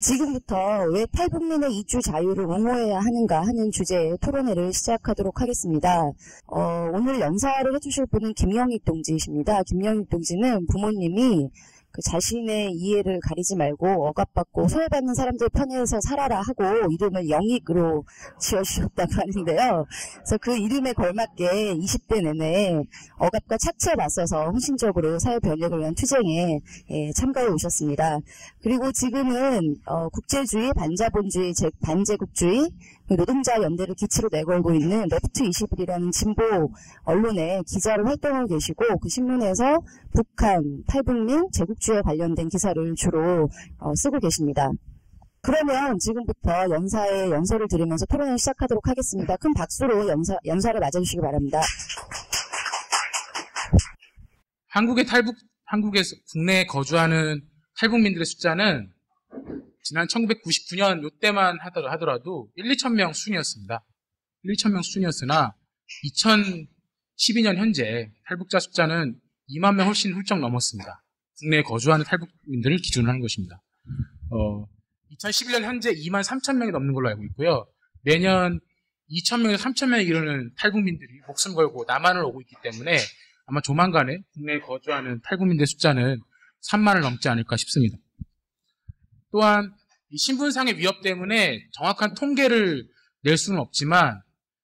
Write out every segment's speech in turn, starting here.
지금부터 왜 탈북민의 이주 자유를 옹호해야 하는가 하는 주제의 토론회를 시작하도록 하겠습니다. 오늘 연사를 해주실 분은 김영익 동지이십니다. 김영익 동지는 부모님이 자신의 이해를 가리지 말고 억압받고 소외받는 사람들 편에서 살아라 하고 이름을 영익으로 지어주셨다고 하는데요. 그래서 그 이름에 걸맞게 20대 내내 억압과 착취에 맞서서 헌신적으로 사회 변혁을 위한 투쟁에 참가해 오셨습니다. 그리고 지금은 국제주의, 반자본주의, 반제국주의, 노동자 연대를 기치로 내걸고 있는 레프트 21이라는 진보 언론에 기자로 활동하고 계시고 그 신문에서 북한, 탈북민, 제국주의에 관련된 기사를 주로 쓰고 계십니다. 그러면 지금부터 연사의 연설을 들으면서 토론을 시작하도록 하겠습니다. 큰 박수로 연사를 맞아주시기 바랍니다. 한국에서 국내에 거주하는 탈북민들의 숫자는 지난 1999년 요때만 하더라도 1-2천 명 수준이었습니다. 1-2천 명 수준이었으나 2012년 현재 탈북자 숫자는 2만 명 훨씬 훌쩍 넘었습니다. 국내에 거주하는 탈북민들을 기준으로 하는 것입니다. 2011년 현재 2만 3천 명이 넘는 걸로 알고 있고요. 매년 2천 명에서 3천 명에 이르는 탈북민들이 목숨 걸고 남한을 오고 있기 때문에 아마 조만간에 국내에 거주하는 탈북민들의 숫자는 3만을 넘지 않을까 싶습니다. 또한 이 신분상의 위협 때문에 정확한 통계를 낼 수는 없지만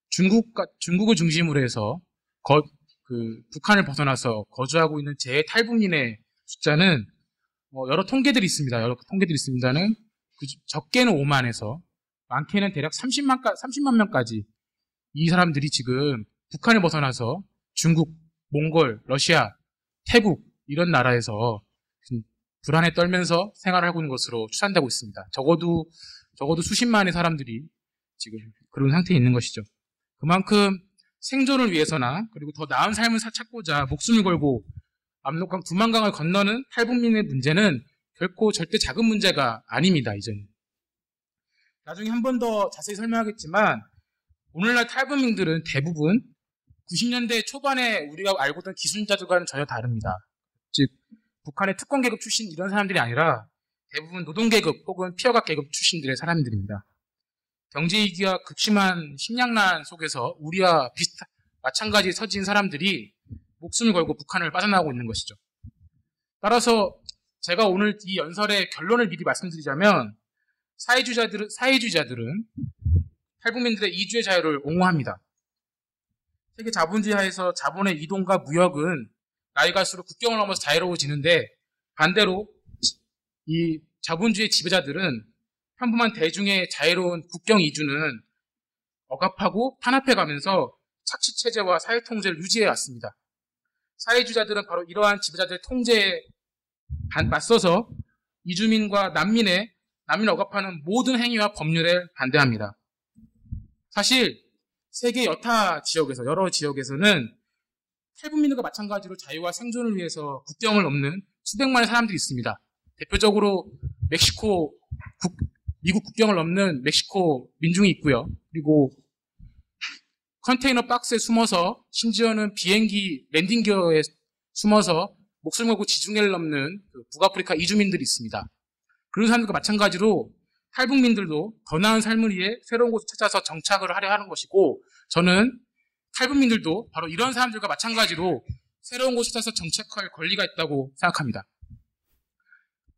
중국을 중심으로 해서 북한을 벗어나서 거주하고 있는 재탈북민의 숫자는 여러 통계들이 있습니다. 여러 통계들이 있습니다는 적게는 5만에서 많게는 대략 30만 명까지 이 사람들이 지금 북한을 벗어나서 중국, 몽골, 러시아, 태국 이런 나라에서 불안에 떨면서 생활을 하고 있는 것으로 추산되고 있습니다. 적어도 수십만의 사람들이 지금 그런 상태에 있는 것이죠. 그만큼 생존을 위해서나 그리고 더 나은 삶을 찾고자 목숨을 걸고 압록강 두만강을 건너는 탈북민의 문제는 결코 절대 작은 문제가 아닙니다. 이제는. 나중에 한 번 더 자세히 설명하겠지만 오늘날 탈북민들은 대부분 90년대 초반에 우리가 알고 있던 기순자들과는 전혀 다릅니다. 즉 북한의 특권 계급 출신 이런 사람들이 아니라 대부분 노동계급 혹은 피어각 계급 출신들의 사람들입니다. 경제위기와 극심한 식량난 속에서 우리와 마찬가지 서진 사람들이 목숨을 걸고 북한을 빠져나가고 있는 것이죠. 따라서 제가 오늘 이 연설의 결론을 미리 말씀드리자면 사회주의자들은 탈북민들의 이주의 자유를 옹호합니다. 세계 자본주의 하에서 자본의 이동과 무역은 나이 갈수록 국경을 넘어서 자유로워지는데 반대로 이 자본주의 지배자들은 평범한 대중의 자유로운 국경 이주는 억압하고 탄압해가면서 착취체제와 사회통제를 유지해 왔습니다. 사회주의자들은 바로 이러한 지배자들의 통제에 맞서서 이주민과 난민을 억압하는 모든 행위와 법률에 반대합니다. 사실 세계 여러 지역에서는 탈북민들과 마찬가지로 자유와 생존을 위해서 국경을 넘는 수백만의 사람들이 있습니다. 대표적으로 미국 국경을 넘는 멕시코 민중이 있고요. 그리고 컨테이너 박스에 숨어서 심지어는 비행기 랜딩 기어에 숨어서 목숨 걸고 지중해를 넘는 북아프리카 이주민들이 있습니다. 그런 사람들과 마찬가지로 탈북민들도 더 나은 삶을 위해 새로운 곳을 찾아서 정착을 하려 하는 것이고 저는 탈북민들도 바로 이런 사람들과 마찬가지로 새로운 곳을 찾아서 정착할 권리가 있다고 생각합니다.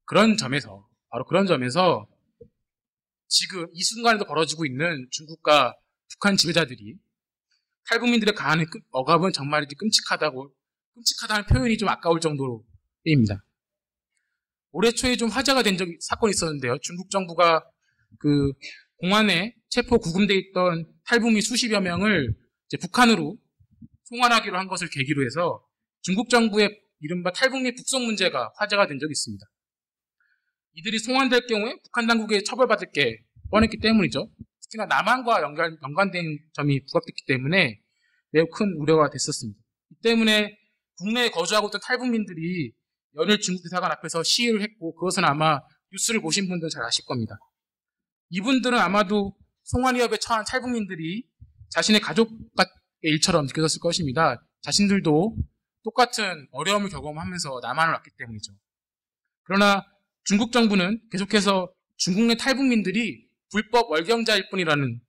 그런 점에서 지금 이 순간에도 벌어지고 있는 중국과 북한 지배자들이 탈북민들의 가하는 억압은 정말이지 끔찍하다는 표현이 좀 아까울 정도입니다. 올해 초에 좀 화제가 된 사건이 있었는데요. 중국 정부가 그 공안에 체포 구금돼 있던 탈북민 수십여 명을 이제 북한으로 송환하기로 한 것을 계기로 해서 중국 정부의 이른바 탈북민 북송 문제가 화제가 된 적이 있습니다. 이들이 송환될 경우에 북한 당국에 처벌받을 게 뻔했기 때문이죠. 특히나 남한과 연관된 점이 부각됐기 때문에 매우 큰 우려가 됐었습니다. 이 때문에 국내에 거주하고 있던 탈북민들이 연일 중국 대사관 앞에서 시위를 했고 그것은 아마 뉴스를 보신 분들은 잘 아실 겁니다. 이분들은 아마도 송환 위협에 처한 탈북민들이 자신의 가족의 일처럼 느껴졌을 것입니다. 자신들도 똑같은 어려움을 경험하면서 남한을 왔기 때문이죠. 그러나 중국 정부는 계속해서 중국 내 탈북민들이 불법 월경자일 뿐이라는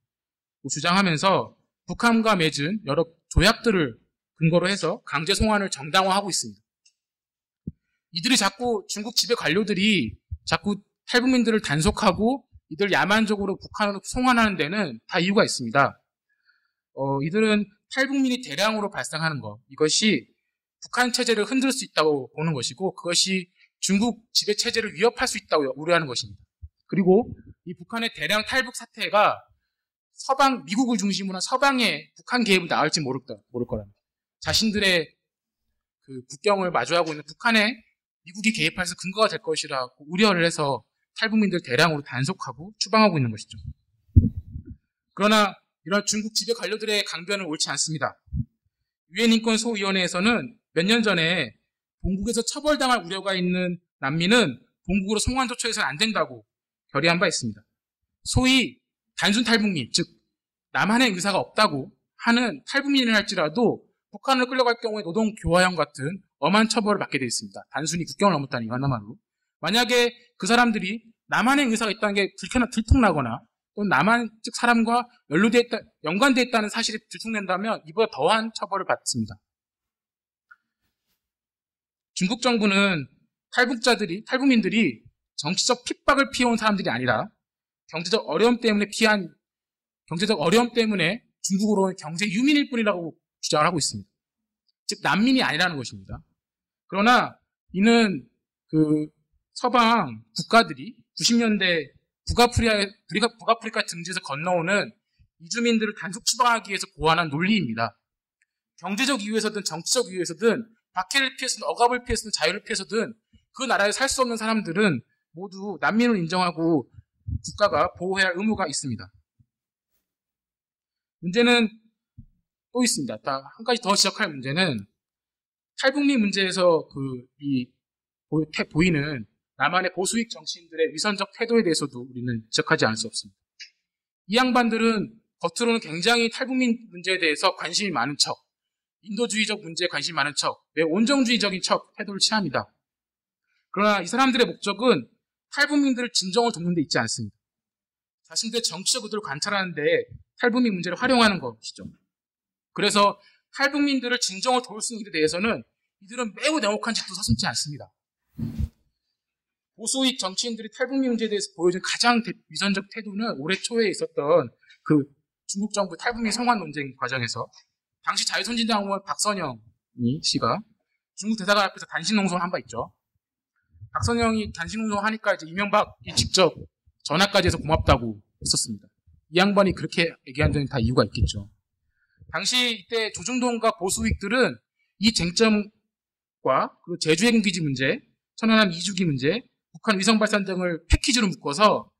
주장하면서 북한과 맺은 여러 조약들을 근거로 해서 강제 송환을 정당화하고 있습니다. 이들이 자꾸 중국 지배 관료들이 자꾸 탈북민들을 단속하고 이들 야만적으로 북한으로 송환하는 데는 다 이유가 있습니다. 이들은 탈북민이 대량으로 발생하는 것, 이것이 북한 체제를 흔들 수 있다고 보는 것이고 그것이 중국 지배 체제를 위협할 수 있다고 우려하는 것입니다. 그리고 이 북한의 대량 탈북 사태가 서방, 미국을 중심으로 한 서방의 북한 개입을 낳을지 모를 거랍니다. 자신들의 그 국경을 마주하고 있는 북한에 미국이 개입해서 근거가 될 것이라고 우려를 해서 탈북민들 대량으로 단속하고 추방하고 있는 것이죠. 그러나 이런 중국 지배 관료들의 강변은 옳지 않습니다. 유엔 인권소위원회에서는 몇 년 전에 본국에서 처벌당할 우려가 있는 난민은 본국으로 송환 조처해서는 안 된다고 결의한 바 있습니다. 소위 단순 탈북민, 즉 남한의 의사가 없다고 하는 탈북민을 할지라도 북한으로 끌려갈 경우에 노동 교화형 같은 엄한 처벌을 받게 되어 있습니다. 단순히 국경을 넘었다는 하나만으로. 만약에 그 사람들이 남한의 의사가 있다는 게 들통나거나 또는 남한 측 사람과 연관되어 있다는 사실이 들통낸다면 이보다 더한 처벌을 받습니다. 중국 정부는 탈북민들이 정치적 핍박을 피해온 사람들이 아니라 경제적 어려움 때문에 중국으로 온 경제 유민일 뿐이라고 주장을 하고 있습니다. 즉 난민이 아니라는 것입니다. 그러나 이는 그 서방 국가들이 90년대 북아프리카 등지에서 건너오는 이주민들을 단속 추방하기 위해서 고안한 논리입니다. 경제적 이유에서든 정치적 이유에서든 박해를 피해서든 억압을 피해서든 자유를 피해서든 그 나라에 살 수 없는 사람들은 모두 난민을 인정하고 국가가 보호해야 할 의무가 있습니다. 문제는 또 있습니다. 한 가지 더 지적할 문제는 탈북민 문제에서 보이는 남한의 보수익 정치인들의 위선적 태도에 대해서도 우리는 지적하지 않을 수 없습니다. 이 양반들은 겉으로는 굉장히 탈북민 문제에 대해서 관심이 많은 척, 인도주의적 문제에 관심이 많은 척, 매우 온정주의적인 척 태도를 취합니다. 그러나 이 사람들의 목적은 탈북민들을 진정을 돕는 데 있지 않습니다. 자신들의 정치적 의도를 관찰하는데 탈북민 문제를 활용하는 것이죠. 그래서 탈북민들을 진정을 도울 수 있는 일에 대해서는 이들은 매우 냉혹한 짓도 서슴지 않습니다. 보수익 정치인들이 탈북민 문제에 대해서 보여준 가장 위선적 태도는 올해 초에 있었던 그 중국 정부 탈북민 송환 논쟁 과정에서 당시 자유선진당 의원 박선영 씨가 중국 대사관 앞에서 단식농성을 한 바 있죠. 박선영이 단식농성을 하니까 이제 이명박이 직접 전화까지 해서 고맙다고 했었습니다. 이 양반이 그렇게 얘기한 데는 다 이유가 있겠죠. 당시 이때 조중동과 보수익들은 이 쟁점과 그리고 제주해군기지 문제, 천안함 2주기 문제, 북한 위성 발산 등을 패키지로 묶어서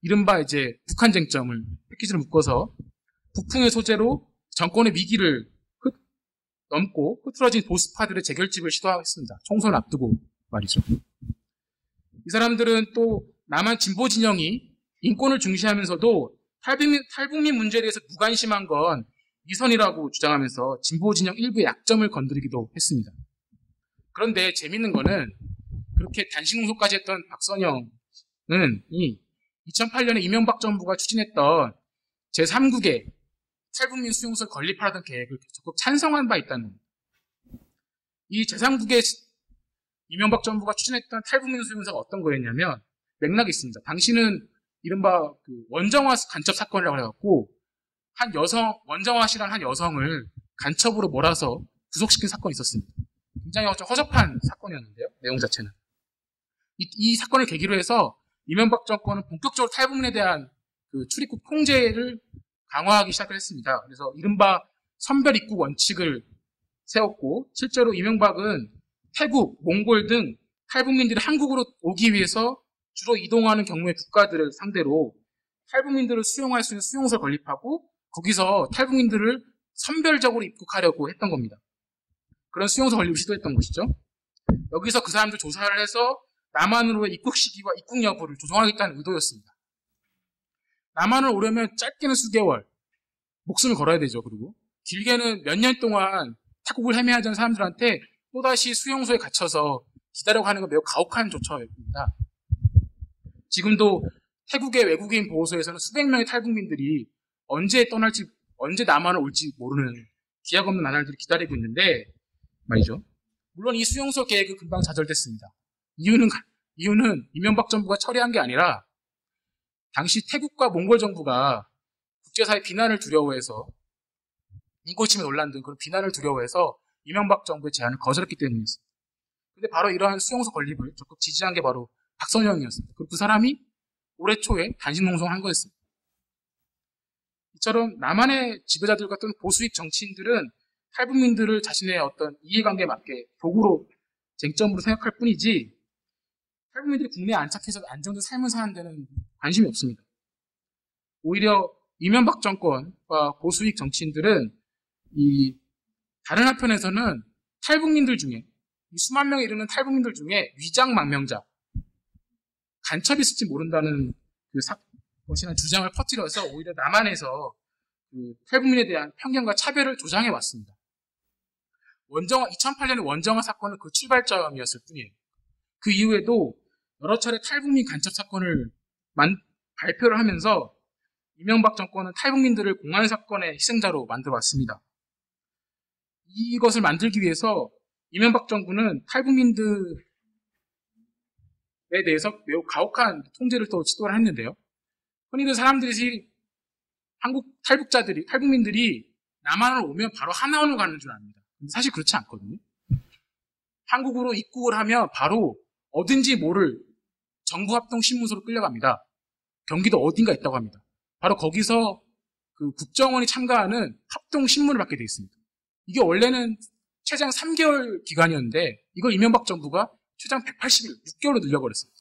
이른바 이제 북한 쟁점을 패키지로 묶어서 북풍의 소재로 정권의 위기를 넘고 흐트러진 보수파들의 재결집을 시도했습니다. 총선을 앞두고 말이죠. 이 사람들은 또 남한 진보 진영이 인권을 중시하면서도 탈북민 문제에 대해서 무관심한 건 위선이라고 주장하면서 진보 진영 일부의 약점을 건드리기도 했습니다. 그런데 재밌는 거는 그렇게 단식농성까지 했던 박선영은 2008년에 이명박 정부가 추진했던 제3국의 탈북민 수용소를 건립하라던 계획을 적극 찬성한 바 있다는 겁니다. 이 제3국의 이명박 정부가 추진했던 탈북민 수용소가 어떤 거였냐면 맥락이 있습니다. 당시는 이른바 그 원정화 간첩 사건이라고 해갖고 원정화 씨라는 한 여성을 간첩으로 몰아서 구속시킨 사건이 있었습니다. 굉장히 허접한 사건이었는데요. 내용 자체는. 이 사건을 계기로 해서 이명박 정권은 본격적으로 탈북민에 대한 그 출입국 통제를 강화하기 시작을 했습니다. 그래서 이른바 선별 입국 원칙을 세웠고 실제로 이명박은 태국, 몽골 등 탈북민들이 한국으로 오기 위해서 주로 이동하는 경우의 국가들을 상대로 탈북민들을 수용할 수 있는 수용소를 건립하고 거기서 탈북민들을 선별적으로 입국하려고 했던 겁니다. 그런 수용소 건립을 시도했던 것이죠. 여기서 그 사람들 조사를 해서 남한으로의 입국 시기와 입국 여부를 조정하겠다는 의도였습니다. 남한을 오려면 짧게는 수개월 목숨을 걸어야 되죠. 그리고 길게는 몇 년 동안 타국을 헤매야 하는 사람들한테 또다시 수용소에 갇혀서 기다려가는 건 매우 가혹한 조처입니다. 지금도 태국의 외국인 보호소에서는 수백 명의 탈북민들이 언제 떠날지, 언제 남한을 올지 모르는 기약 없는 나날들이 기다리고 있는데 말이죠. 물론 이 수용소 계획은 금방 좌절됐습니다. 이유는 이명박 정부가 처리한 게 아니라 당시 태국과 몽골 정부가 국제사회 비난을 두려워해서 인권침해 논란 등 그런 비난을 두려워해서 이명박 정부의 제안을 거절했기 때문이었습니다. 근데 바로 이러한 수용소 건립을 적극 지지한 게 바로 박선영이었습니다. 그리고 그 사람이 올해 초에 단식 농성한 거였습니다. 이처럼 남한의 지배자들 같은 보수익 정치인들은 탈북민들을 자신의 어떤 이해관계에 맞게 도구로 쟁점으로 생각할 뿐이지 탈북민들이 국내에 안착해서 안정된 삶을 사는 데는 관심이 없습니다. 오히려 이명박 정권과 보수익 정치인들은 다른 한편에서는 탈북민들 중에 수만 명에 이르는 탈북민들 중에 위장 망명자, 간첩이 있을지 모른다는 것이나 주장을 퍼뜨려서 오히려 남한에서 탈북민에 대한 편견과 차별을 조장해 왔습니다. 2008년의 원정화 사건은 그 출발점이었을 뿐이에요. 그 이후에도 여러 차례 탈북민 간첩 사건을 발표를 하면서 이명박 정권은 탈북민들을 공안 사건의 희생자로 만들어 왔습니다. 이것을 만들기 위해서 이명박 정부는 탈북민들에 대해서 매우 가혹한 통제를 또 시도를 했는데요. 흔히들 사람들이 한국 탈북민들이 남한으로 오면 바로 하나원으로 가는 줄 압니다. 근데 사실 그렇지 않거든요. 한국으로 입국을 하면 바로 어딘지 모를 정부합동신문소로 끌려갑니다. 경기도 어딘가 있다고 합니다. 바로 거기서 그 국정원이 참가하는 합동신문을 받게 되어 있습니다. 이게 원래는 최장 3개월 기간이었는데 이걸 이명박 정부가 최장 180일, 6개월로 늘려버렸습니다.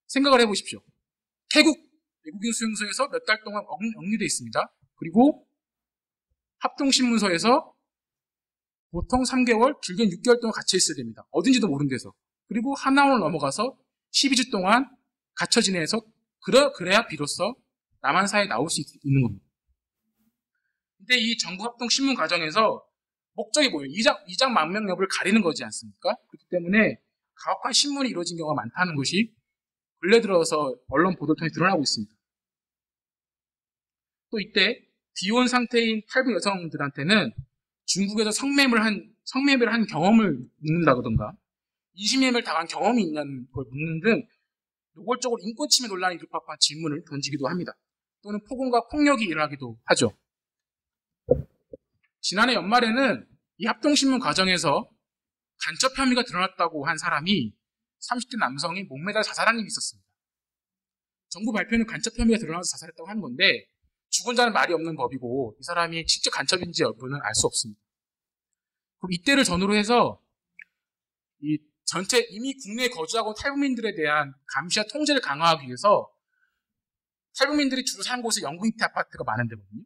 생각을 해보십시오. 태국 외국인 수용소에서 몇 달 동안 억류되어 있습니다. 그리고 합동신문소에서 보통 3개월, 길게는 6개월 동안 갇혀 있어야 됩니다. 어딘지도 모르는 데서. 그리고 하나원을 넘어가서 12주 동안 갇혀 지내서 그래야 비로소 남한 사회에 나올 수 있는 겁니다. 근데 이 정부 합동 신문 과정에서 목적이 뭐예요? 위장 망명 여부를 가리는 거지 않습니까? 그렇기 때문에 가혹한 신문이 이루어진 경우가 많다는 것이 근래 들어서 언론 보도를 통해 드러나고 있습니다. 또 이때 비혼 상태인 탈북 여성들한테는 중국에서 성매매를 한 경험을 묻는다던가 인신매매를 당한 경험이 있냐는 걸 묻는 등 노골적으로 인권침해 논란이 일을 법한 질문을 던지기도 합니다. 또는 폭언과 폭력이 일어나기도 하죠. 지난해 연말에는 이 합동신문 과정에서 간첩 혐의가 드러났다고 한 사람이 30대 남성이 목매달 자살한 일이 있었습니다. 정부 발표는 간첩 혐의가 드러나서 자살했다고 하는 건데 죽은 자는 말이 없는 법이고 이 사람이 실제 간첩인지 여부는 알 수 없습니다. 그럼 이때를 전후로 해서 이 전체 이미 국내에 거주하고 탈북민들에 대한 감시와 통제를 강화하기 위해서 탈북민들이 주로 사는 곳에 영구 임대 아파트가 많은 데거든요.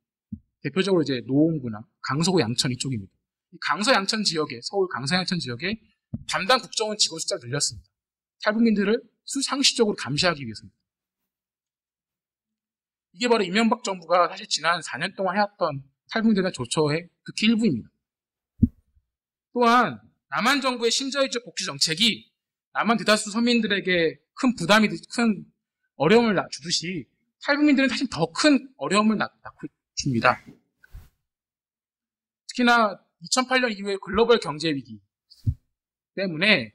대표적으로 이제 노원구나 강서구 양천 이쪽입니다. 이 강서 양천 지역에 서울 강서 양천 지역에 담당 국정원 직원 숫자를 늘렸습니다. 탈북민들을 상시적으로 감시하기 위해서입니다. 이게 바로 이명박 정부가 사실 지난 4년 동안 해왔던 탈북민들에 대한 조처의 극히 일부입니다. 또한 남한 정부의 신자유주의 복지 정책이 남한 대다수 서민들에게 큰 어려움을 주듯이 탈북민들은 사실 더 큰 어려움을 낳고 줍니다. 특히나 2008년 이후에 글로벌 경제 위기 때문에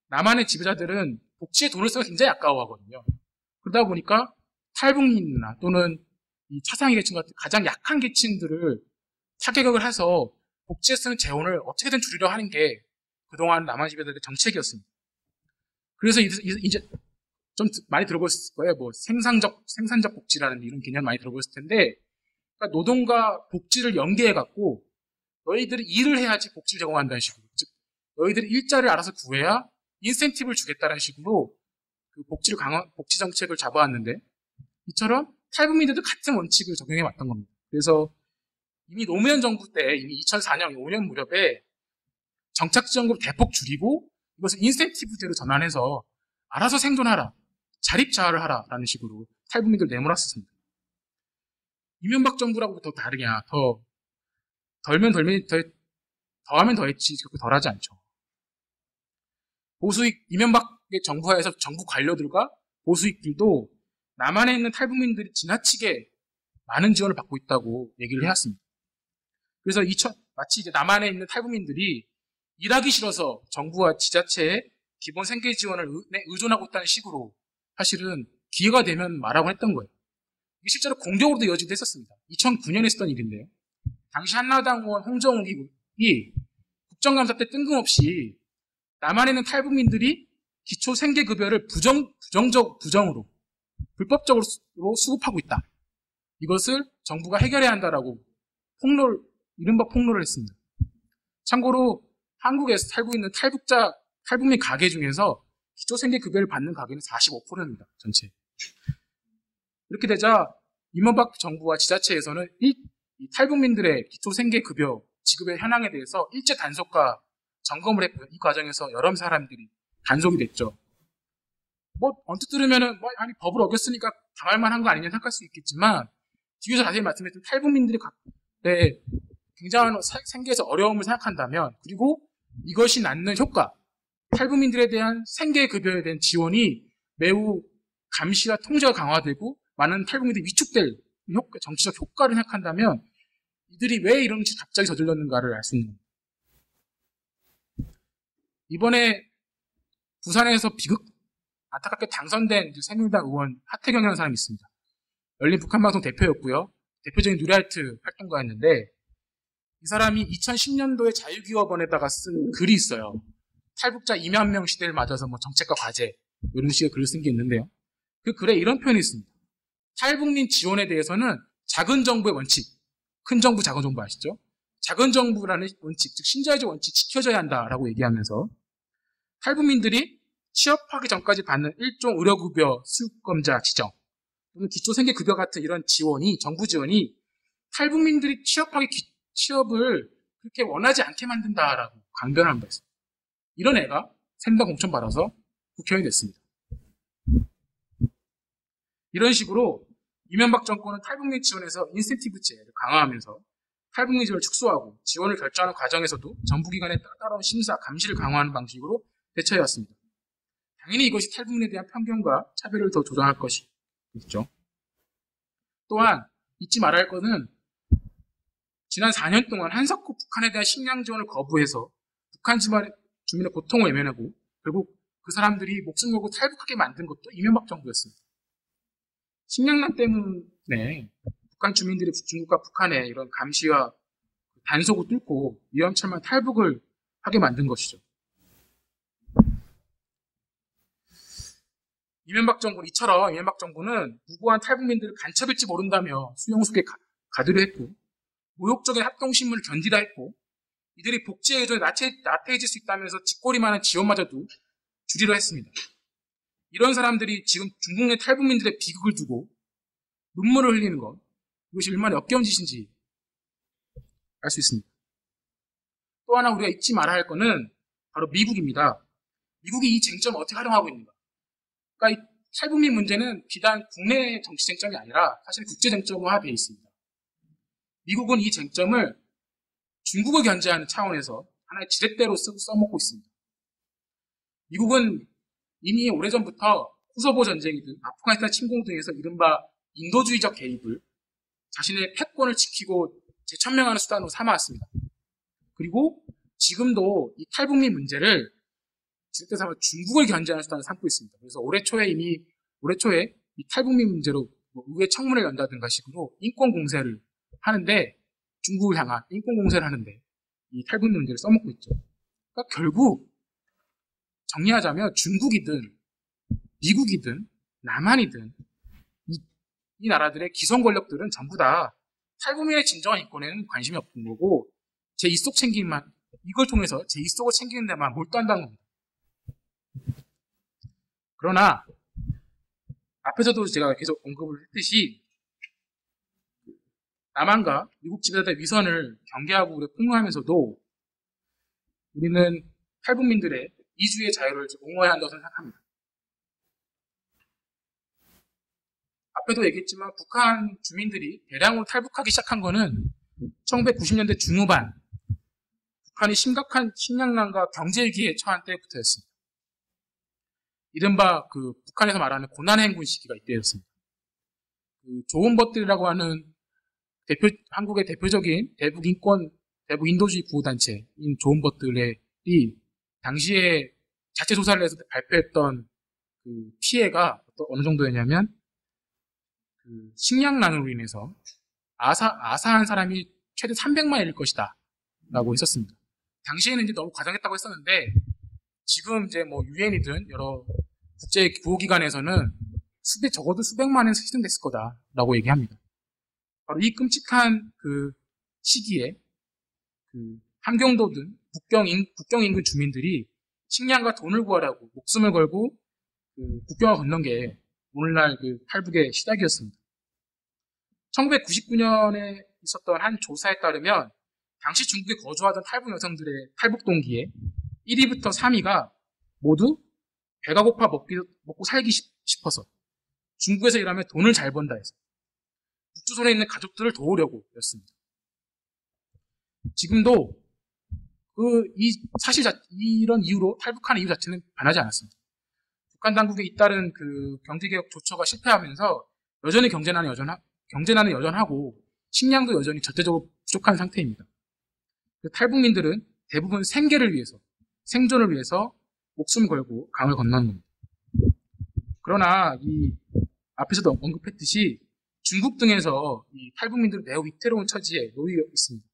남한의 지배자들은 복지에 돈을 쓰면 굉장히 아까워하거든요. 그러다 보니까 탈북민이나 또는 이 차상위 계층 같은 가장 약한 계층들을 타격을 해서 복지에 쓰는 재원을 어떻게든 줄이려 하는 게 그동안 남한 지배자들의 정책이었습니다. 그래서 이제 좀 많이 들어보셨을 거예요. 뭐 생산적 복지라는 이런 개념 많이 들어보셨을 텐데, 그러니까 노동과 복지를 연계해갖고 너희들이 일을 해야지 복지를 제공한다는 식으로, 즉 너희들이 일자리를 알아서 구해야 인센티브를 주겠다는 식으로 그 복지 정책을 잡아왔는데 이처럼 탈북민들도 같은 원칙을 적용해 왔던 겁니다. 그래서 이미 노무현 정부 때 이미 2004년, 5년 무렵에 정착지원금 대폭 줄이고 이것을 인센티브제로 전환해서 알아서 생존하라, 자립자활을 하라라는 식으로 탈북민들 내몰았습니다. 이명박 정부라고 더 다르냐? 더하면 더했지 그렇게 덜하지 않죠. 보수익 이명박의 정부하에서 정부 관료들과 보수익들도 남한에 있는 탈북민들이 지나치게 많은 지원을 받고 있다고 얘기를 해왔습니다. 그래서 마치 이제 남한에 있는 탈북민들이 일하기 싫어서 정부와 지자체의 기본 생계 지원을 의존하고 있다는 식으로 사실은 기회가 되면 말하고 했던 거예요. 이게 실제로 공격으로도 이어지기도 했었습니다. 2009년에 있었던 일인데요. 당시 한나라당 의원 홍정욱이 국정감사 때 뜬금없이 남한에 있는 탈북민들이 기초 생계급여를 부정으로 불법적으로 수급하고 있다. 이것을 정부가 해결해야 한다라고 이른바 폭로를 했습니다. 참고로 한국에서 살고 있는 탈북민 가계 중에서 기초 생계급여를 받는 가계는 45%입니다. 전체. 이렇게 되자 이명박 정부와 지자체에서는 이 탈북민들의 기초 생계급여 지급의 현황에 대해서 일제 단속과 점검을 했고요. 이 과정에서 여러 사람들이 단속이 됐죠. 언뜻 들으면은 아니 법을 어겼으니까 당할 만한 거 아니냐 생각할 수 있겠지만 뒤에서 자세히 말씀드린 탈북민들이 굉장한 생계에서 어려움을 생각한다면, 그리고 이것이 낳는 효과, 탈북민들에 대한 생계급여에 대한 지원이 매우 감시와 통제가 강화되고 많은 탈북민들이 위축될 정치적 효과를 생각한다면 이들이 왜 이런 짓을 갑자기 저질렀는가를 알 수 있는 겁니다. 이번에 부산에서 안타깝게 당선된 새누리당 의원 하태경이라는 사람이 있습니다. 열린 북한방송 대표였고요. 대표적인 누리알트 활동가였는데 이 사람이 2010년도에 자유기업원에다가 쓴 글이 있어요. 탈북자 2만 명 시대를 맞아서 정책과 과제 이런 식의 글을 쓴 게 있는데요. 그 글에 이런 표현이 있습니다. 탈북민 지원에 대해서는 작은 정부의 원칙, 큰 정부, 작은 정부 아시죠? 작은 정부라는 원칙, 즉 신자유주의 원칙 지켜져야 한다라고 얘기하면서 탈북민들이 취업하기 전까지 받는 일종 의료급여 수급검자 지정 또는 기초생계급여 같은 이런 지원이, 정부 지원이 탈북민들이 취업을 그렇게 원하지 않게 만든다라고 강변한 바 있습니다. 이런 애가 새누리당 공천 받아서 국회의원이 됐습니다. 이런 식으로 이명박 정권은 탈북민 지원에서 인센티브제를 강화하면서 탈북민 지원을 축소하고 지원을 결정하는 과정에서도 정부기관의 따라온 심사, 감시를 강화하는 방식으로 대처해왔습니다. 당연히 이것이 탈북민에 대한 편견과 차별을 더 조장할 것이겠죠. 또한 잊지 말아야 할 것은 지난 4년 동안 한석호 북한에 대한 식량 지원을 거부해서 북한 주민의 고통을 외면하고 결국 그 사람들이 목숨 걸고 탈북하게 만든 것도 이명박 정부였습니다. 식량난 때문에 북한 주민들이 중국과 북한의 이런 감시와 단속을 뚫고 위험천만 탈북을 하게 만든 것이죠. 이처럼 이명박 정부는 무고한 탈북민들을 간첩일지 모른다며 수용소에 가두려 했고, 모욕적인 합동신문을 견디라 했고, 이들이 복지에 의존해 나태해질 수 있다면서 뒷꼬리만한 지원마저도 줄이려 했습니다. 이런 사람들이 지금 중국 내 탈북민들의 비극을 두고 눈물을 흘리는 것, 이것이 얼마나 역겨운 짓인지 알 수 있습니다. 또 하나 우리가 잊지 말아야 할 것은 바로 미국입니다. 미국이 이 쟁점을 어떻게 활용하고 있는가? 그러니까 이 탈북민 문제는 비단 국내 정치 쟁점이 아니라 사실 국제 쟁점화되어 있습니다. 미국은 이 쟁점을 중국을 견제하는 차원에서 하나의 지렛대로 써먹고 있습니다. 미국은 이미 오래전부터 코소보 전쟁이든 아프가니스탄 침공 등에서 이른바 인도주의적 개입을 자신의 패권을 지키고 재천명하는 수단으로 삼아왔습니다. 그리고 지금도 이 탈북민 문제를 지렛대 삼아 중국을 견제하는 수단을 삼고 있습니다. 그래서 올해 초에 이 탈북민 문제로 의회 청문회를 연다든가 식으로 인권공세를 하는데, 중국을 향한 인권공세를 하는데 이 탈북민 문제를 써먹고 있죠. 그러니까 결국 정리하자면 중국이든 미국이든 남한이든 이 나라들의 기성 권력들은 전부 다 탈북민의 진정한 인권에는 관심이 없는 거고, 제 입속 챙기기만, 이걸 통해서 제 입속을 챙기는 데만 몰두한다는 겁니다. 그러나 앞에서도 제가 계속 언급을 했듯이 남한과 미국 지배자들의 위선을 경계하고 우리가 폭로하면서도 우리는 탈북민들의 이주의 자유를 옹호해야 한다고 생각합니다. 앞에도 얘기했지만 북한 주민들이 대량으로 탈북하기 시작한 것은 1990년대 중후반 북한이 심각한 식량난과 경제위기에 처한 때부터였습니다. 이른바 북한에서 말하는 고난의 행군 시기가 이때였습니다. 조은버들이라고 하는 한국의 대표적인 대북 인도주의 구호단체인 조은버들이 당시에 자체 조사를 해서 발표했던 그 피해가 어느 정도였냐면, 식량난으로 인해서 아사한 사람이 최대 300만일 것이다 라고 했었습니다. 당시에는 이제 너무 과장했다고 했었는데, 지금 이제 뭐 유엔이든 여러 국제 구호기관에서는 적어도 수백만은 희생됐을 거다라고 얘기합니다. 바로 이 끔찍한 그 시기에 함경도 등 국경 인근 주민들이 식량과 돈을 구하라고 목숨을 걸고 국경을 건넌 게 오늘날 탈북의 시작이었습니다. 1999년에 있었던 한 조사에 따르면 당시 중국에 거주하던 탈북 여성들의 탈북 동기에 1위부터 3위가 모두 배가 고파 먹고 살기 싶어서, 중국에서 일하면 돈을 잘 번다 해서, 북조선에 있는 가족들을 도우려고 였습니다. 지금도 이런 이유로 탈북하는 이유 자체는 변하지 않았습니다. 북한 당국에 잇따른 경제개혁 조처가 실패하면서 여전히 경제난은 여전하고 식량도 여전히 절대적으로 부족한 상태입니다. 탈북민들은 대부분 생존을 위해서 목숨 걸고 강을 건너는 겁니다. 그러나 앞에서도 언급했듯이 중국 등에서 이 탈북민들은 매우 위태로운 처지에 놓여 있습니다.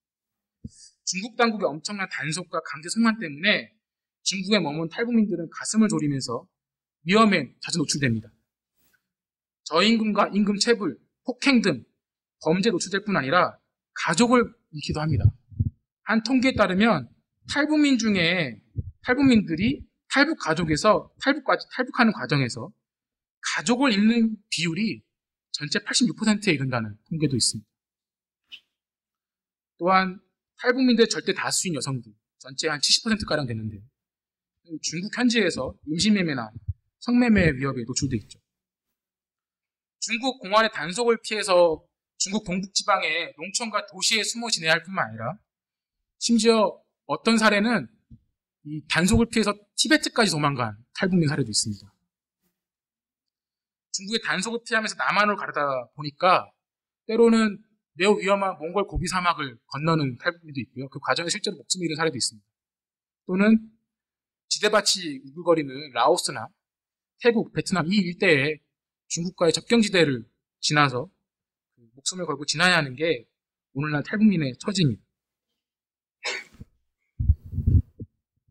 중국 당국의 엄청난 단속과 강제 송환 때문에 중국에 머문 탈북민들은 가슴을 졸이면서 위험에 자주 노출됩니다. 저임금과 임금 체불, 폭행 등 범죄에 노출될 뿐 아니라 가족을 잃기도 합니다. 한 통계에 따르면 탈북민들이 탈북하는 과정에서 가족을 잃는 비율이 전체 86%에 이른다는 통계도 있습니다. 또한 탈북민들의 절대 다수인 여성들, 전체 한 70%가량 되는데요. 중국 현지에서 임신매매나 성매매 위협에 노출돼 있죠. 중국 공안의 단속을 피해서 중국 동북지방의 농촌과 도시에 숨어 지내야 할 뿐만 아니라, 심지어 어떤 사례는 이 단속을 피해서 티베트까지 도망간 탈북민 사례도 있습니다. 중국의 단속을 피하면서 남한으로 가려다 보니까 때로는 매우 위험한 몽골 고비 사막을 건너는 탈북민도 있고요. 그 과정에 실제로 목숨을 잃은 사례도 있습니다. 또는 지대밭이 우글거리는 라오스나 태국, 베트남 이 일대에 중국과의 접경지대를 지나서 목숨을 걸고 지나야 하는 게 오늘날 탈북민의 처지입니다.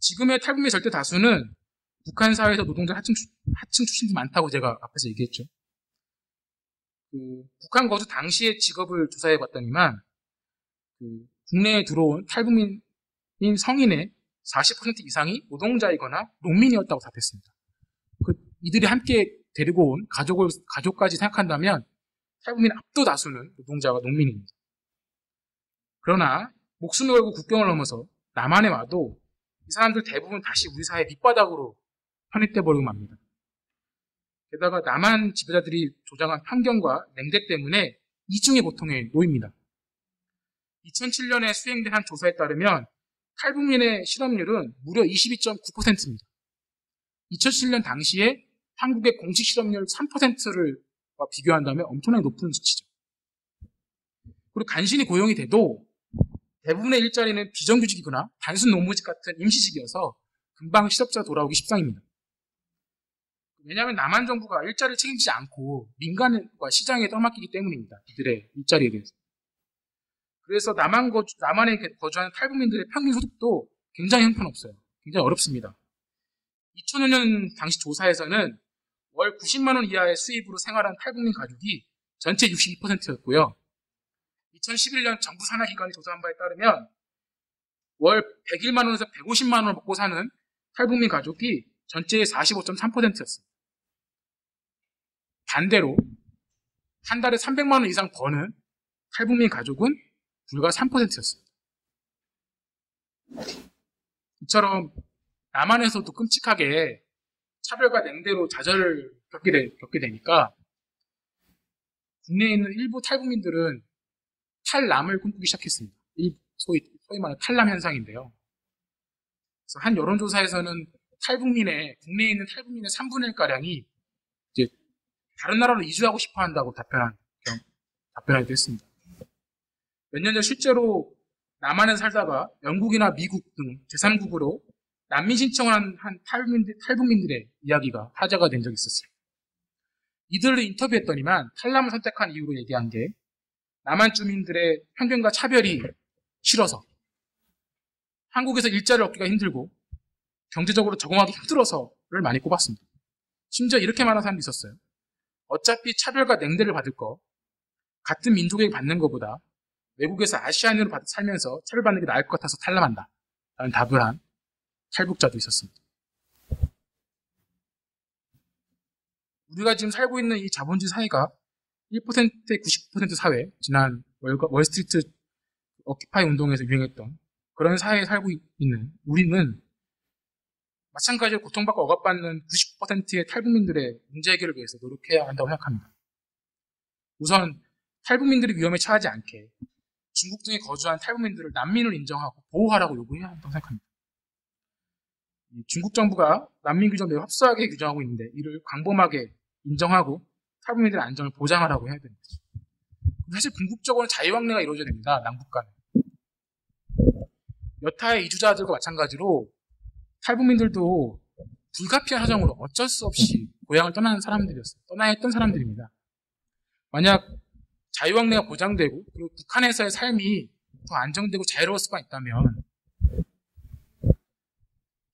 지금의 탈북민의 절대 다수는 북한 사회에서 노동자 하층 출신이 많다고 제가 앞에서 얘기했죠. 북한 거주 당시의 직업을 조사해 봤더니만 국내에 들어온 탈북민 성인의 40% 이상이 노동자이거나 농민이었다고 답했습니다. 이들이 함께 데리고 온 가족까지 생각한다면 탈북민 압도 다수는 노동자와 농민입니다. 그러나 목숨을 걸고 국경을 넘어서 남한에 와도 이 사람들 대부분 다시 우리 사회 밑바닥으로 편입돼 버리고 맙니다. 게다가 남한 지배자들이 조장한 편견과 냉대 때문에 이중의 고통에 놓입니다. 2007년에 수행된 한 조사에 따르면 탈북민의 실업률은 무려 22.9%입니다. 2007년 당시에 한국의 공식 실업률 3%를 비교한다면 엄청나게 높은 수치죠. 그리고 간신히 고용이 돼도 대부분의 일자리는 비정규직이거나 단순 노무직 같은 임시직이어서 금방 실업자가 돌아오기 십상입니다. 왜냐하면 남한 정부가 일자리를 책임지지 않고 민간과 시장에 떠맡기기 때문입니다. 이들의 일자리에 대해서. 그래서 남한에 거주하는 탈북민들의 평균 소득도 굉장히 형편없어요. 굉장히 어렵습니다. 2005년 당시 조사에서는 월 90만 원 이하의 수입으로 생활한 탈북민 가족이 전체 62%였고요. 2011년 정부 산하기관이 조사한 바에 따르면 월 101만 원에서 150만 원을 먹고 사는 탈북민 가족이 전체의 45.3%였습니다. 반대로 한 달에 300만 원 이상 버는 탈북민 가족은 불과 3%였습니다. 이처럼 남한에서도 끔찍하게 차별과 냉대로 좌절을 겪게 되니까 국내에 있는 일부 탈북민들은 탈남을 꿈꾸기 시작했습니다. 소위 말하는 탈남 현상인데요. 그래서 한 여론조사에서는 국내에 있는 탈북민의 3분의 1가량이 이제 다른 나라로 이주하고 싶어 한다고 답변한 답변하기도 했습니다. 몇 년 전 실제로 남한에 살다가 영국이나 미국 등 제3국으로 난민 신청을 한 탈북민들의 이야기가 화제가 된 적이 있었어요. 이들을 인터뷰했더니만 탈남을 선택한 이유로 얘기한 게 남한 주민들의 편견과 차별이 싫어서, 한국에서 일자리를 얻기가 힘들고 경제적으로 적응하기 힘들어서를 많이 꼽았습니다. 심지어 이렇게 말하는 사람도 있었어요. 어차피 차별과 냉대를 받을 거, 같은 민족에게 받는 것보다 외국에서 아시아인으로 살면서 차별받는 게 나을 것 같아서 탈남한다 라는 답을 한 탈북자도 있었습니다. 우리가 지금 살고 있는 이 자본주의 사회가 1%의 99% 사회, 지난 월스트리트 오키파이 운동에서 유행했던 그런 사회에 살고 있는 우리는 마찬가지로 고통받고 억압받는 99%의 탈북민들의 문제 해결을 위해서 노력해야 한다고 생각합니다. 우선 탈북민들이 위험에 처하지 않게 중국 등에 거주한 탈북민들을 난민을 인정하고 보호하라고 요구해야 한다고 생각합니다. 중국 정부가 난민 규정을 매우 합수하게 규정하고 있는데 이를 광범하게 인정하고 탈북민들의 안정을 보장하라고 해야 됩니다. 사실 궁극적으로는 자유왕래가 이루어져야 됩니다. 남북 간에. 여타의 이주자들과 마찬가지로 탈북민들도 불가피한 사정으로 어쩔 수 없이 고향을 떠나는 사람들이었어요. 떠나야 했던 사람들입니다. 만약 자유왕래가 보장되고 그리고 북한에서의 삶이 더 안정되고 자유로울 수가 있다면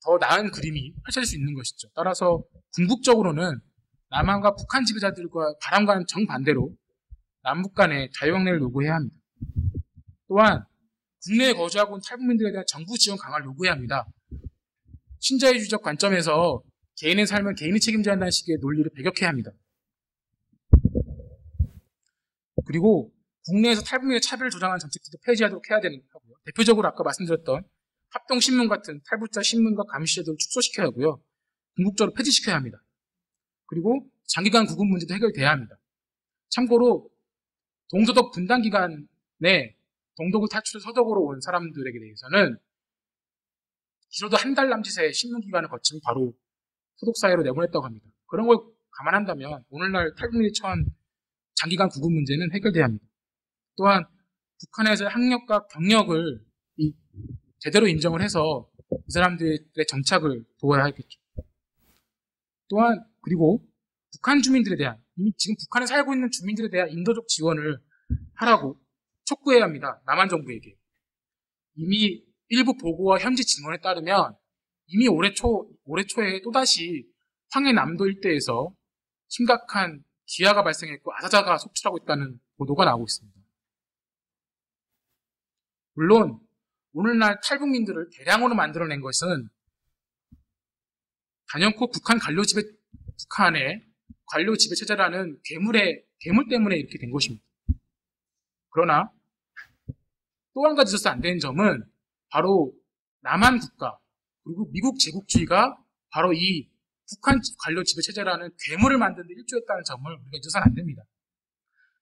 더 나은 그림이 펼쳐질 수 있는 것이죠. 따라서 궁극적으로는 남한과 북한 지배자들과 바람과는 정반대로 남북 간의 자유왕래를 요구해야 합니다. 또한 국내에 거주하고 있는 탈북민들에 대한 정부 지원 강화를 요구해야 합니다. 신자유주의적 관점에서 개인의 삶을 개인이 책임져야 한다는 식의 논리를 배격해야 합니다. 그리고 국내에서 탈북민의 차별을 조장하는 정책들도 폐지하도록 해야 되는 거고요. 대표적으로 아까 말씀드렸던 합동신문 같은 탈북자 신문과 감시제도를 축소시켜야 하고요. 궁극적으로 폐지시켜야 합니다. 그리고 장기간 구금 문제도 해결돼야 합니다. 참고로 동서독 분단 기간에 동독을 탈출해서 서독으로 온 사람들에게 대해서는 기소도 한 달 남짓의 신문 기간을 거치고 바로 소독사회로 내보냈다고 합니다. 그런 걸 감안한다면 오늘날 탈북민이 처한 장기간 구금 문제는 해결돼야 합니다. 또한 북한에서의 학력과 경력을 제대로 인정을 해서 이 사람들의 정착을 도와야 하겠죠. 또한 그리고 북한 주민들에 대한 이미 지금 북한에 살고 있는 주민들에 대한 인도적 지원을 하라고 촉구해야 합니다. 남한 정부에게. 이미 일부 보고와 현지 증언에 따르면 이미 올해 초에 또다시 황해남도 일대에서 심각한 기아가 발생했고 아사자가 속출하고 있다는 보도가 나오고 있습니다. 물론 오늘날 탈북민들을 대량으로 만들어낸 것은 단연코 북한의 관료 지배 체제라는 괴물 때문에 이렇게 된 것입니다. 그러나 또 한 가지 있어서 안 되는 점은 바로 남한 국가 그리고 미국 제국주의가 바로 이 북한 관료 지배 체제라는 괴물을 만드는 데 일조했다는 점을 우리가 잊어서는 안 됩니다.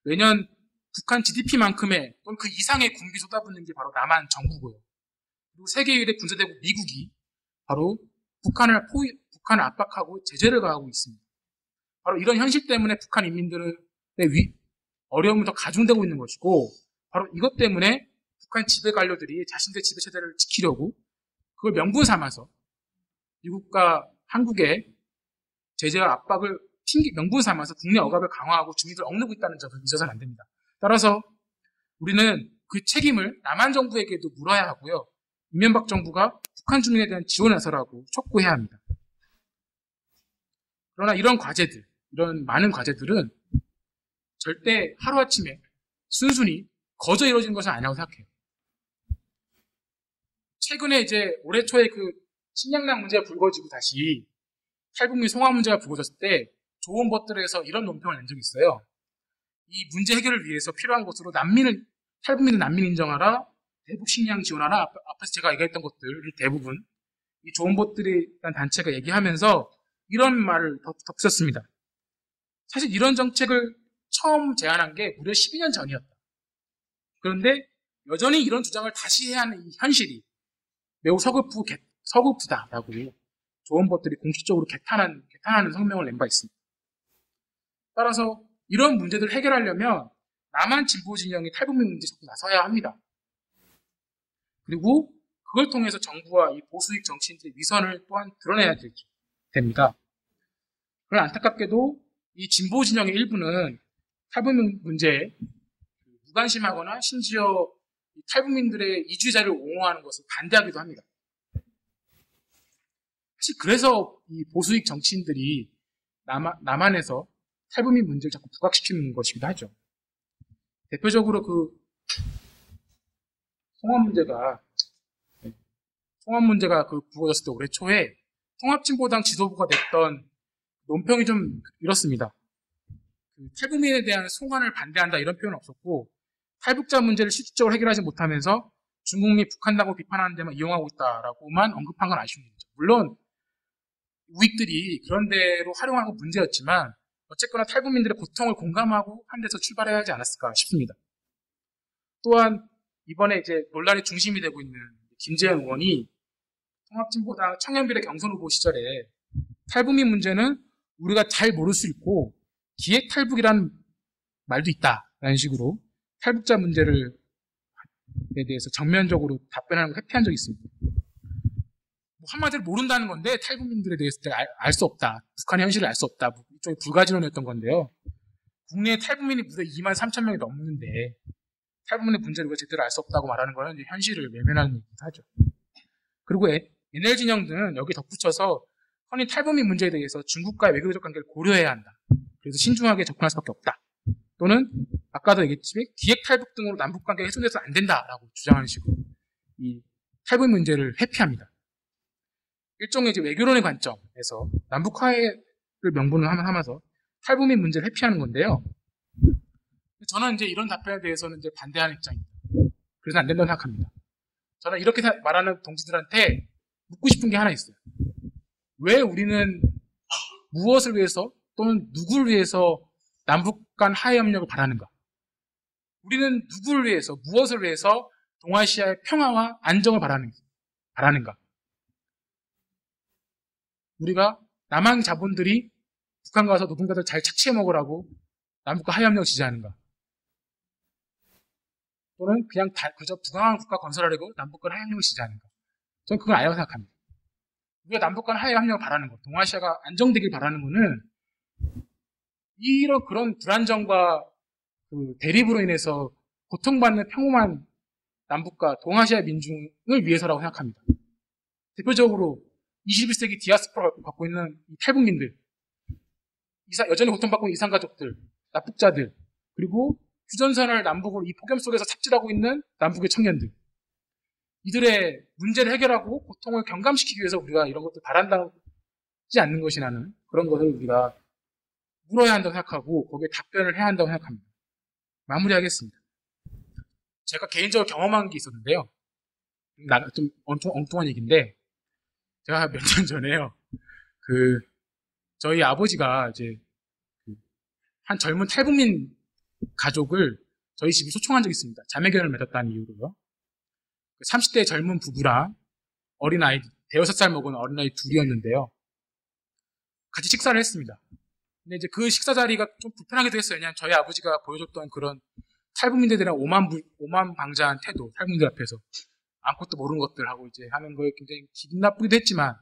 매년 북한 GDP만큼의 또는 그 이상의 군비 쏟아붓는 게 바로 남한 정부고요. 그리고 세계 유일의 군사대국 미국이 바로 북한을 압박하고 제재를 가하고 있습니다. 바로 이런 현실 때문에 북한 인민들의 어려움이 더 가중되고 있는 것이고 바로 이것 때문에 북한 지배 관료들이 자신들의 지배 체제를 지키려고 그걸 명분 삼아서 미국과 한국의 제재와 압박을 명분 삼아서 국내 억압을 강화하고 주민들을 억누르고 있다는 점을 잊어서는 안 됩니다. 따라서 우리는 그 책임을 남한 정부에게도 물어야 하고요. 이명박 정부가 북한 주민에 대한 지원을 나서라고 촉구해야 합니다. 그러나 이런 많은 과제들은 절대 하루아침에 순순히 거저 이루어지는 것은 아니라고 생각해요. 최근에 이제 올해 초에 그 식량난 문제가 불거지고 다시 탈북민 송화 문제가 불거졌을 때 좋은 것들에서 이런 논평을 낸 적이 있어요. 이 문제 해결을 위해서 필요한 것으로 탈북민을 난민 인정하라, 대북 식량 지원하라, 앞에서 제가 얘기했던 것들을 대부분 이 좋은 것들에 대한 단체가 얘기하면서 이런 말을 덧붙였습니다. 사실 이런 정책을 처음 제안한 게 무려 12년 전이었다. 그런데 여전히 이런 주장을 다시 해야 하는 이 현실이 매우 서글프다라고 좋은 것들이 공식적으로 개탄하는 성명을 낸 바 있습니다. 따라서 이런 문제들을 해결하려면 남한 진보 진영이 탈북민 문제에 자꾸 나서야 합니다. 그리고 그걸 통해서 정부와 이 보수익 정치인들의 위선을 또한 드러내야 됩니다. 그러나 안타깝게도 이 진보 진영의 일부는 탈북민 문제에 무관심하거나 심지어 탈북민들의 이주자를 옹호하는 것을 반대하기도 합니다. 사실 그래서 이 보수익 정치인들이 남한에서 탈북민 문제를 자꾸 부각시키는 것이기도 하죠. 대표적으로 송환 문제가 부어졌을 때 올해 초에 통합진보당 지도부가 냈던 논평이 좀 이렇습니다. 탈북민에 대한 송환을 반대한다 이런 표현은 없었고, 탈북자 문제를 실질적으로 해결하지 못하면서 중국 및 북한 당국 비판하는 데만 이용하고 있다라고만 언급한 건 아쉬운 일이죠. 물론 우익들이 그런 대로 활용하는 건 문제였지만 어쨌거나 탈북민들의 고통을 공감하고 한 데서 출발해야 하지 않았을까 싶습니다. 또한 이번에 이제 논란의 중심이 되고 있는 김재현 의원이 통합진보당 청년비례 경선 후보 시절에 탈북민 문제는 우리가 잘 모를 수 있고 기획탈북이라는 말도 있다라는 식으로 탈북자 문제에 대해서 정면적으로 답변하는 걸 회피한 적이 있습니다. 한마디로 모른다는 건데 탈북민들에 대해서 알 수 없다. 북한의 현실을 알 수 없다. 일종의 불가지론이었던 건데요. 국내에 탈북민이 무려 2만 3천 명이 넘는데 탈북민의 문제를 우리가 제대로 알 수 없다고 말하는 것은 이제 현실을 외면하는 얘기도 하죠. 그리고 NL 진영들은 여기 덧붙여서 헌인 탈북민 문제에 대해서 중국과의 외교적 관계를 고려해야 한다. 그래서 신중하게 접근할 수밖에 없다. 또는 아까도 얘기했지만 기획탈북 등으로 남북관계가 훼손돼서는 안 된다라고 주장하는 식으로 이 탈북 문제를 회피합니다. 일종의 이제 외교론의 관점에서 남북 화해를 명분을 하면서 탈북민 문제를 회피하는 건데요. 저는 이제 이런 답변에 대해서는 이제 반대하는 입장입니다. 그래서 안 된다고 생각합니다. 저는 이렇게 말하는 동지들한테 묻고 싶은 게 하나 있어요. 왜 우리는 무엇을 위해서 또는 누구를 위해서 남북 간 화해 협력을 바라는가? 우리는 누구를 위해서, 무엇을 위해서 동아시아의 평화와 안정을 바라는가? 우리가 남한 자본들이 북한 가서 노동자들 잘 착취해 먹으라고 남북과 화해 협력을 지지하는가? 또는 그냥 그저 부강한 국가 건설하려고 남북 간 화해 협력을 지지하는가? 저는 그걸 아니라고 생각합니다. 우리가 남북 간 화해 협력을 바라는 것, 동아시아가 안정되길 바라는 것은 그런 불안정과 대립으로 인해서 고통받는 평범한 남북과 동아시아 민중을 위해서라고 생각합니다. 대표적으로 21세기 디아스포라를 갖고 있는 이 탈북민들, 여전히 고통받고 있는 이산가족들, 납북자들, 그리고 휴전선을 남북으로 이 폭염 속에서 삽질하고 있는 남북의 청년들, 이들의 문제를 해결하고 고통을 경감시키기 위해서 우리가 이런 것들 바란다지 않는 것이라는 그런 것을 우리가 물어야 한다고 생각하고 거기에 답변을 해야 한다고 생각합니다. 마무리하겠습니다. 제가 개인적으로 경험한 게 있었는데요. 좀 엉뚱한 얘기인데, 제가 몇 년 전에요. 저희 아버지가 이제 한 젊은 탈북민 가족을 저희 집에 초청한 적이 있습니다. 자매결혼을 맺었다는 이유로요. 30대 젊은 부부랑 어린아이, 대여섯 살 먹은 어린아이 둘이었는데요. 같이 식사를 했습니다. 근데 이제 그 식사 자리가 좀 불편하기도 했어요. 왜냐하면 저희 아버지가 보여줬던 그런 탈북민들에 대한 오만방자한 태도, 탈북민들 앞에서 아무것도 모르는 것들 하고 이제 하는 거에 굉장히 기분 나쁘기도 했지만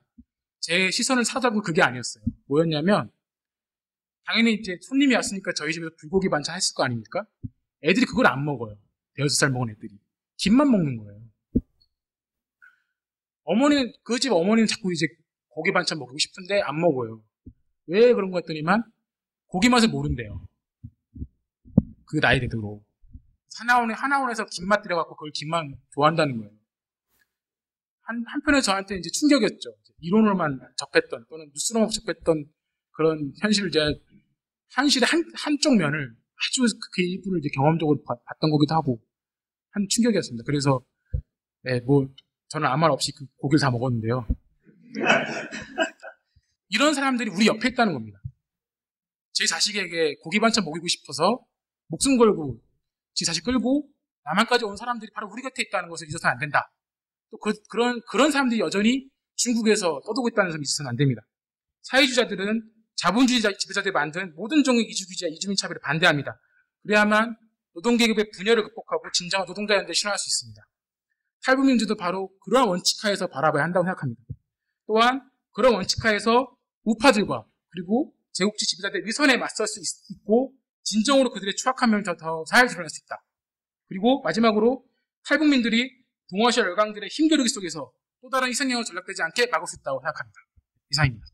제 시선을 사로잡은 그게 아니었어요. 뭐였냐면 당연히 이제 손님이 왔으니까 저희 집에서 불고기 반찬 했을 거 아닙니까? 애들이 그걸 안 먹어요. 대여섯 살 먹은 애들이. 김만 먹는 거예요. 그 집 어머니는 자꾸 이제 고기 반찬 먹고 싶은데 안 먹어요. 왜 그런 거 했더니만 고기 맛을 모른대요. 그 나이 대로. 하나원에서 김맛 들여갖고 그걸 김만 좋아한다는 거예요. 한편에 저한테 이제 충격이었죠. 이론으로만 접했던 또는 뉴스로만 접했던 그런 현실을 제가 현실의 한쪽 면을 아주 그 일부를 이제 경험적으로 봤던 거기도 하고 한 충격이었습니다. 그래서 저는 아무 말 없이 그 고기를 다 먹었는데요. 이런 사람들이 우리 옆에 있다는 겁니다. 제 자식에게 고기 반찬 먹이고 싶어서 목숨 걸고 제 자식 끌고 남한까지 온 사람들이 바로 우리 곁에 있다는 것을 잊어서는 안 된다. 또 그런 사람들이 여전히 중국에서 떠들고 있다는 점이 있어서는 안 됩니다. 사회주의자들은 자본주의 지배자들이 만든 모든 종의 이주주의자, 이주민 차별을 반대합니다. 그래야만 노동계급의 분열을 극복하고 진정한 노동자연대를 실현할 수 있습니다. 탈북민주도 바로 그러한 원칙하에서 바라봐야 한다고 생각합니다. 또한 그런 원칙하에서 우파들과 그리고 제국주의 지배자들의 위선에 맞설 수 있고 진정으로 그들의 추악한 면을 더 잘 드러낼 수 있다. 그리고 마지막으로 탈북민들이 동아시아 열강들의 힘겨루기 속에서 또 다른 희생양으로 전락되지 않게 막을 수 있다고 생각합니다. 이상입니다.